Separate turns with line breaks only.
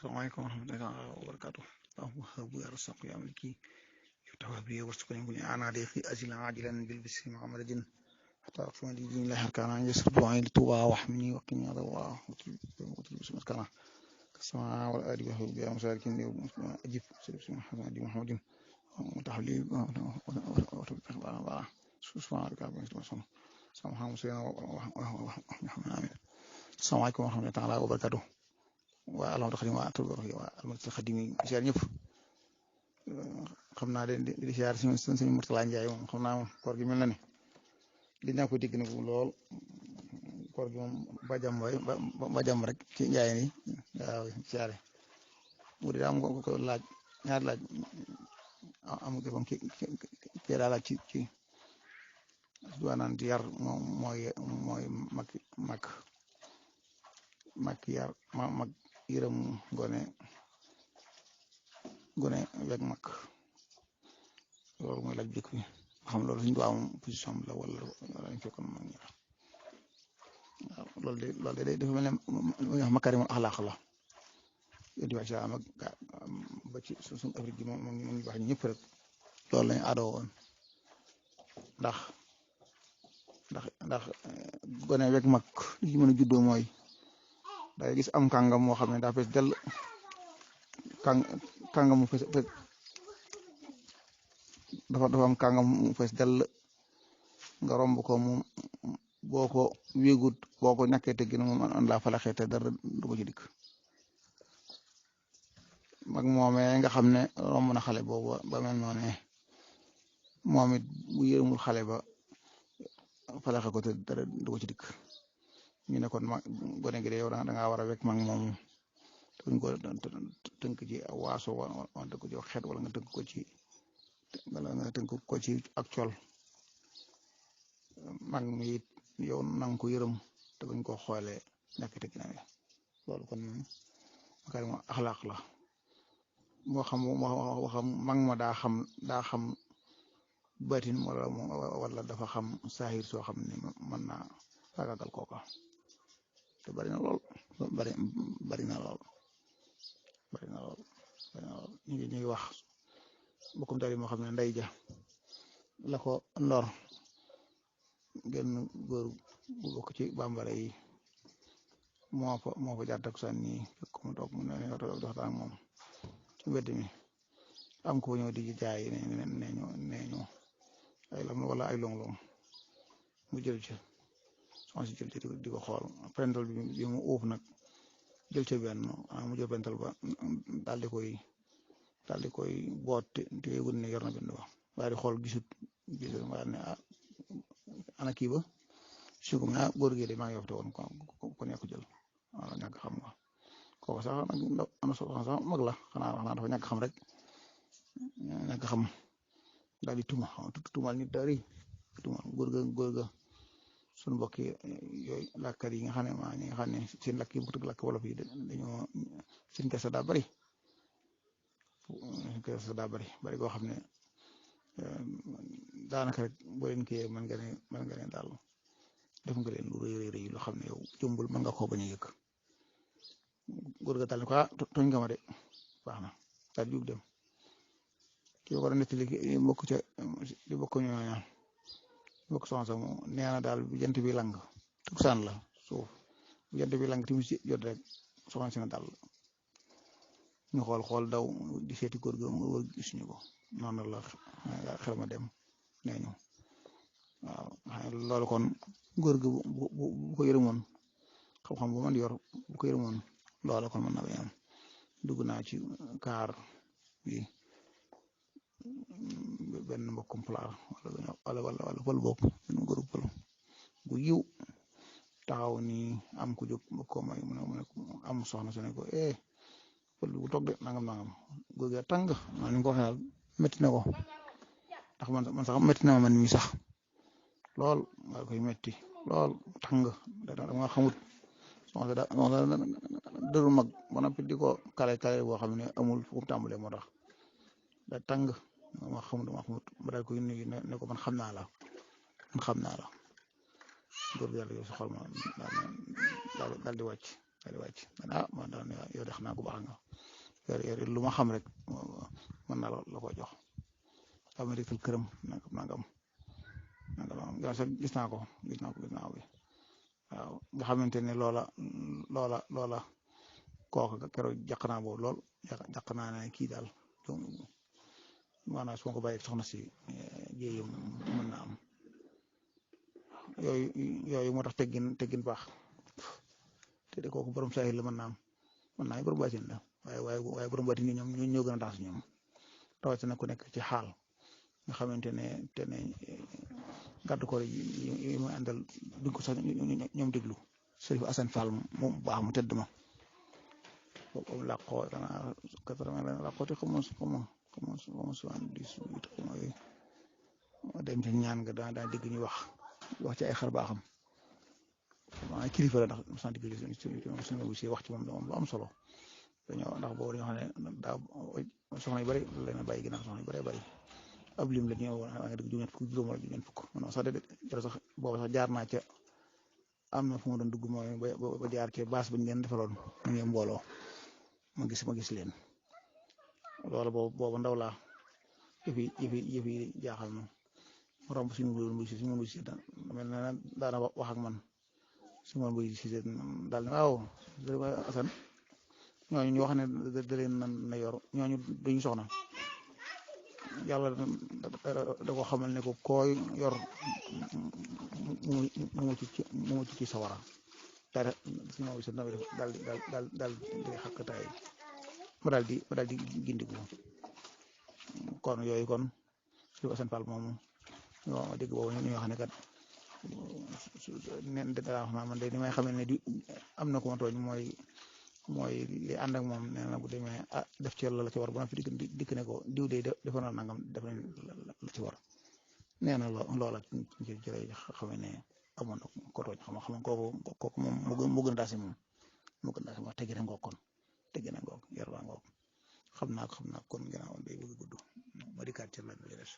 السلام عليكم ورحمة الله وبركاته. اللهم هب يا رزاق يا ملكي افتح بي وارزقني كل أنا ضيقي أجلا عاجلا بالبسم محمد حتى أقسم لي دين الله كان عن يسر دعائي لتوبة واحمني وقني عذابا وتل بسم كان كالسماء والأرض وهب يا مساركين أجيب بسم محمد وتحليل وتبقى سبحان ربك رب العزة عما يصفون السلام عليكم ورحمة الله وبركاته. waa alhamdulilah xadim waa tur bi waa alhamdulilah xadim yi ziar ñëpp xam naa di ziar suñu Murtala Njaay moom xam naa moom koor gi mel na ne li naa ko dégg nag lool koor gi moom ba jàmm rek ci njaay ni waaw ziare bu dee am ko laaj ñaari laaj am ko moom ki daa laaj ci duwaanaan di yar moom mooy mag yar mag yërëm gone weg mag loolu mooy laaj jëkk bi xam loolu suñu doom position la wala lañ fekkoon mag ñi waaw loolu de dafa mel ne makarimul axlaaq la yéen di wax si am ba ci suñu Afrique gi moom ñu wax ñëpp rek loolu lañu aadoo woon ndax gone weg mag li mën a juddoo mooy day gis am kàngam moo xam ne daa fees dell kàngam mu fees dafa am kàngam mu fees dell nga romb ko moom boo ko wéegut boo ko ñàkkee teggin moom an laa falaxee te dara du ko ci dikk mag moomee nga xam ne romb na xale boobu ba mel noonu moom it bu yërëmul xale ba falaxe ko te dara du ko ci dikk ñu ne kon gone gi de yow da ngaa war a wekk mag moomu duñ ko tënk ci waaso wante ko ci xeet wala nga tënk ko ci ak col mag mi it yow nang ko yërëm te buñ ko xoolee ñàkk te ginaaw loolu kon makarim axlaaq la moo xam mag ma daa xam batin wala dafa xam saahir soo xam ne mën naa faagaagal kooka te bari na lool ñu ngi wax bokkum tali moo xam ne nday ja la ko ndor genn góor bu bokk ci bambara yi moo fa jaar takkusaan nii fekk mu toog mu ne waxtaan ak moom ci mbedd mi am ko ñëw di jaay nee ñu ay lam wala ay long-long mu jël ci soxna si jël ci di ko xool pental bi mu uuf nag jël ca benn mu jël pental ba daal di koy boot te yëgul ne yor na benn ba waaye di xool gisut waaye ne ana kii ba su ko mu góor gi de maa ngi yofte woon ko nekk jël wala ñàkk xam nga kooku sax nag ana soxna sax mag la xanaa dafa ñàkk xam rek ñàkk xam daal di tuumal nit daal di tuumal góor ga suñu mbokk yooyu làkkat yi nga xam ne ñi nga xam ne seen làkk yi bu tëgg làkk wolof yi dañoo seen kese daa bari koo xam ne daanaka rek boo leen kii mën nga ne daal def nga leen lu rëy loo xam ne yow jëmbul mën nga koo bañ a yëg góor ga daal ne ko tooñ nga ma de baax na daal jug dem kii war a nettali di bokk ñooña bokk soxna sax moom nee na daal bu jant bi lang tuksaan la suuf bu jant bi lang timis jot rek soxna si na daal ñu xool daw di seeti góor ga mu wër gisuñu ko noonu la xel ma dem nee ñu waaw loolu kon góor ga bu ko yërëmoon xam-xam bu man yor bu ko yërëmoon loolu kon mën na bañ am dugg naa ci kaar bi benn mbokkum pulaar wala pël bopp benn góoru pël bu yiw taxaw ni am ku jóg mbokkoo may mu ne am soxna su ne ko pël bu toog de nangam góor gi tàng maa ni ko waxee daal métti na ko ndax man sax métti na ma man mii sax lool nga koy métti lool tàng dama xamut soxna dëru mag ba noppi di ko kale boo xam ne amul fu mu tàmbalee moo tax da tàng dama xamut ba daal koy nuyu ne ko man xam naa la góor gi yàlla yow si xol ma daal di wàcc man daal yow de xam naa ko baax nga yor lu ma xam rek mën naa la ko jox am na rek këram nangam sax gis naa ko waaw nga xamante ne loola kooka keroog jàq naa boobu lool jàq naa ne kii daal maanaam su ma ko bàyyi soxna si jéey mën na am yooyu moo tax teggin baax te de kooku borom saahir la mën naa borom baatin la waaye borom baatin ñoom ñoo gën a tax si ñoom rawatina ku nekk ci xaal nga xamante ne gàddu ko yi muy àndal duñ ko sax ñoom déglu Sërif Assane Fall moom baax mu tëdd ma boobu làqoo danaa 80 la làqoo te xamoo 78 dem ci ñaan nga daa dégg ñu wax ci ay xar baaxam waaye kilifa la ndax sant bi suñu si wax ci moom lu am solo ndax boobu dañoo xam ne daa soxna yu bëri leen a bàyyi ginnaaw soxna yu bëree bëri ab lim la ñu nga dëgg juróom wala juróom fukk man sax de sax boobu sax jaar naa ca am na fu ma doon dugg mooy ba jaar ca baas bañ leen defaloon mu ngi mbooloo ma gis leen loolu boobu ndaw laa yëf yi jaaxal ma romb suñu mbuy si mel na daana wax ak man suñu mbuy si daal ne waaw Assane ñooñu ñu wax ne da leen na yor ñooñu duñu soxna yàlla da ko xamal ne ko koy yor mu ci sawara daal suñu mbuy si daal di xakkataay ma daal di gindiku kon yooyu kon Sërif Assane Fall moomu ñoo dégg boobu ñu wax ne kat nen daa wax naa man de ni may xamee ne am na ko ma tooñ mooy li ànd ak moom nee na bu demee def ci la ci war bu na fi dikk ne ko diw de defoon na nangam def nañ la ci war nee na loola ci lay xamee ne amoon na ko tooñ xam kooku moom mu gën a daasi moom wax teggi na ngoog kon teggi na ngoog yar baa ngoog xam naa kon ginnaaw day bëgg gudd ma dikkaat ci laaj bi des